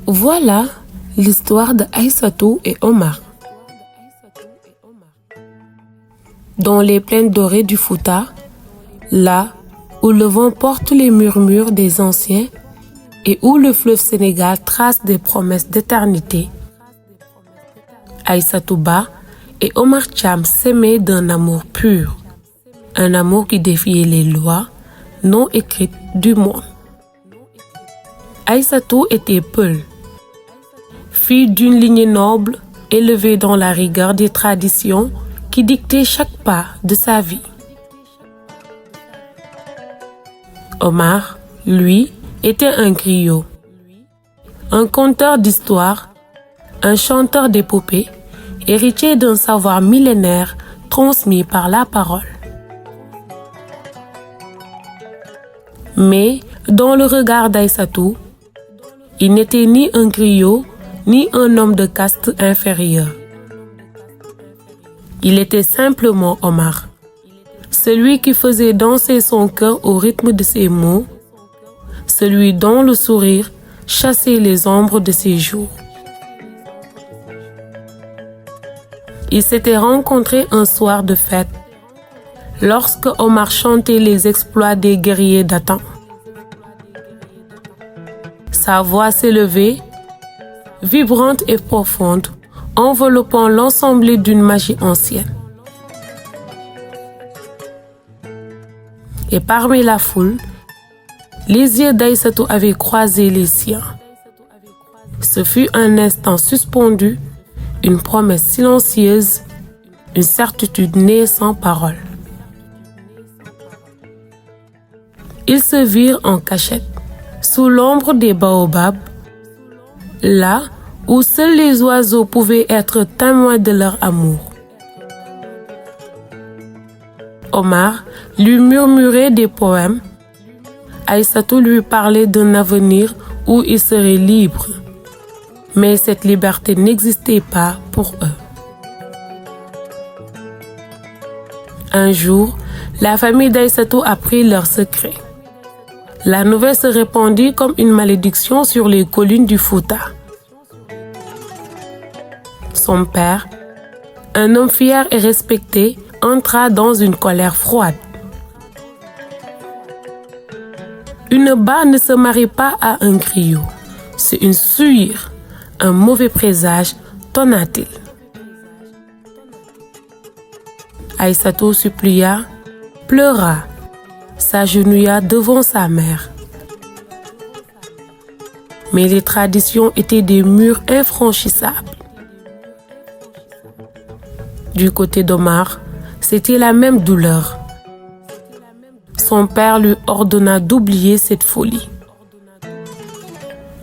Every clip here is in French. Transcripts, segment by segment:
Voilà l'histoire de Aïssatou et Omar. Dans les plaines dorées du Fouta, là où le vent porte les murmures des anciens et où le fleuve Sénégal trace des promesses d'éternité, Aïssatou Ba et Omar Thiam s'aimaient d'un amour pur, un amour qui défiait les lois non écrites du monde. Aïssatou était peul, fille d'une lignée noble, élevée dans la rigueur des traditions qui dictaient chaque pas de sa vie. Omar, lui, était un griot, un conteur d'histoires, un chanteur d'épopées, héritier d'un savoir millénaire transmis par la parole. Mais, dans le regard d'Aïssatou, il n'était ni un griot, ni un homme de caste inférieure. Il était simplement Omar, celui qui faisait danser son cœur au rythme de ses mots, celui dont le sourire chassait les ombres de ses jours. Ils s'étaient rencontrés un soir de fête, lorsque Omar chantait les exploits des guerriers d'antan. Sa voix s'élevait, vibrante et profonde, enveloppant l'ensemble d'une magie ancienne. Et parmi la foule, les yeux d'Aïssatou avaient croisé les siens. Ce fut un instant suspendu, une promesse silencieuse, une certitude née sans parole. Ils se virent en cachette, sous l'ombre des baobabs, là où seuls les oiseaux pouvaient être témoins de leur amour. Omar lui murmurait des poèmes, Aïssatou lui parlait d'un avenir où il serait libre. Mais cette liberté n'existait pas pour eux. Un jour, la famille d'Aïssatou apprit leur secret. La nouvelle se répandit comme une malédiction sur les collines du Fouta. Son père, un homme fier et respecté, entra dans une colère froide. Une Ba ne se marie pas à un griot. C'est une souillure, un mauvais présage, tonna-t-il. Aïssatou supplia, pleura, s'agenouilla devant sa mère. Mais les traditions étaient des murs infranchissables. Du côté d'Omar, c'était la même douleur. Son père lui ordonna d'oublier cette folie.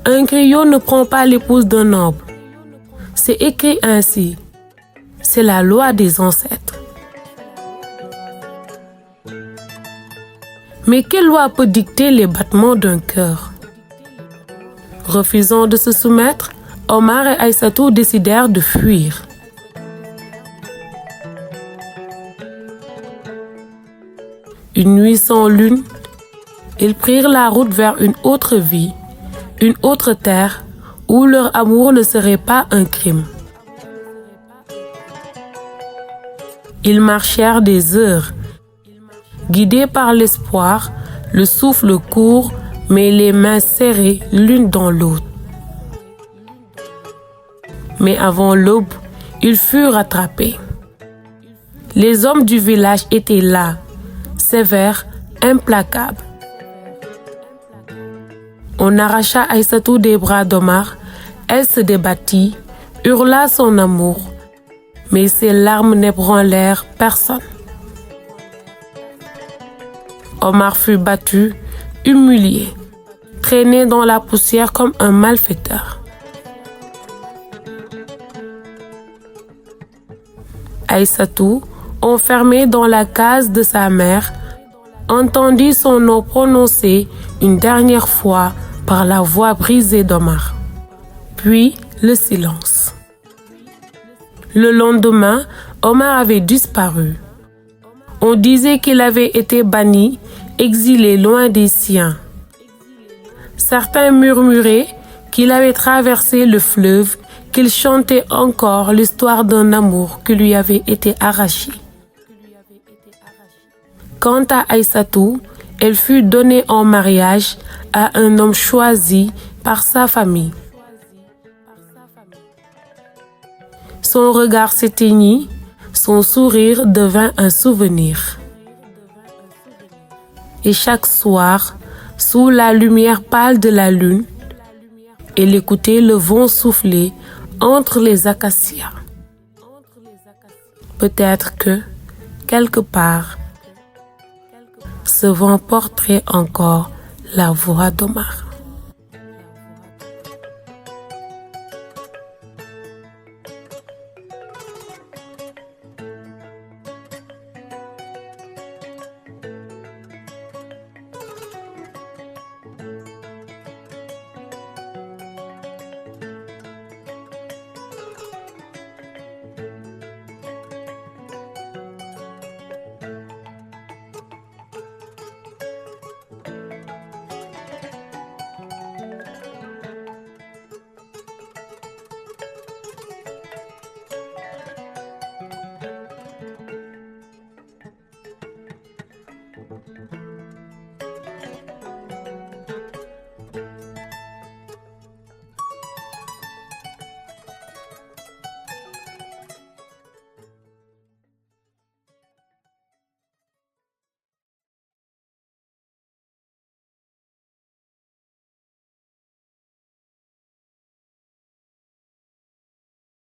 Un griot ne prend pas l'épouse d'un noble. C'est écrit ainsi. C'est la loi des ancêtres. Mais quelle loi peut dicter les battements d'un cœur? Refusant de se soumettre, Omar et Aïssatou décidèrent de fuir. Une nuit sans lune, ils prirent la route vers une autre vie, une autre terre, où leur amour ne serait pas un crime. Ils marchèrent des heures, guidés par l'espoir, le souffle court, mais les mains serrées l'une dans l'autre. Mais avant l'aube, ils furent rattrapés. Les hommes du village étaient là, sévères, implacables. On arracha Aïssatou des bras d'Omar, elle se débattit, hurla son amour, mais ses larmes n'ébranlèrent personne. Omar fut battu, humilié, traîné dans la poussière comme un malfaiteur. Aïssatou, enfermée dans la case de sa mère, entendit son nom prononcé une dernière fois par la voix brisée d'Omar. Puis le silence. Le lendemain, Omar avait disparu. On disait qu'il avait été banni, exilé loin des siens. Certains murmuraient qu'il avait traversé le fleuve, qu'il chantait encore l'histoire d'un amour qui lui avait été arraché. Quant à Aïssatou, elle fut donnée en mariage à un homme choisi par sa famille. Son regard s'éteignit, son sourire devint un souvenir. Et chaque soir, sous la lumière pâle de la lune, elle écoutait le vent souffler entre les acacias. Peut-être que, quelque part, ce vent porterait encore la voix d'Omar.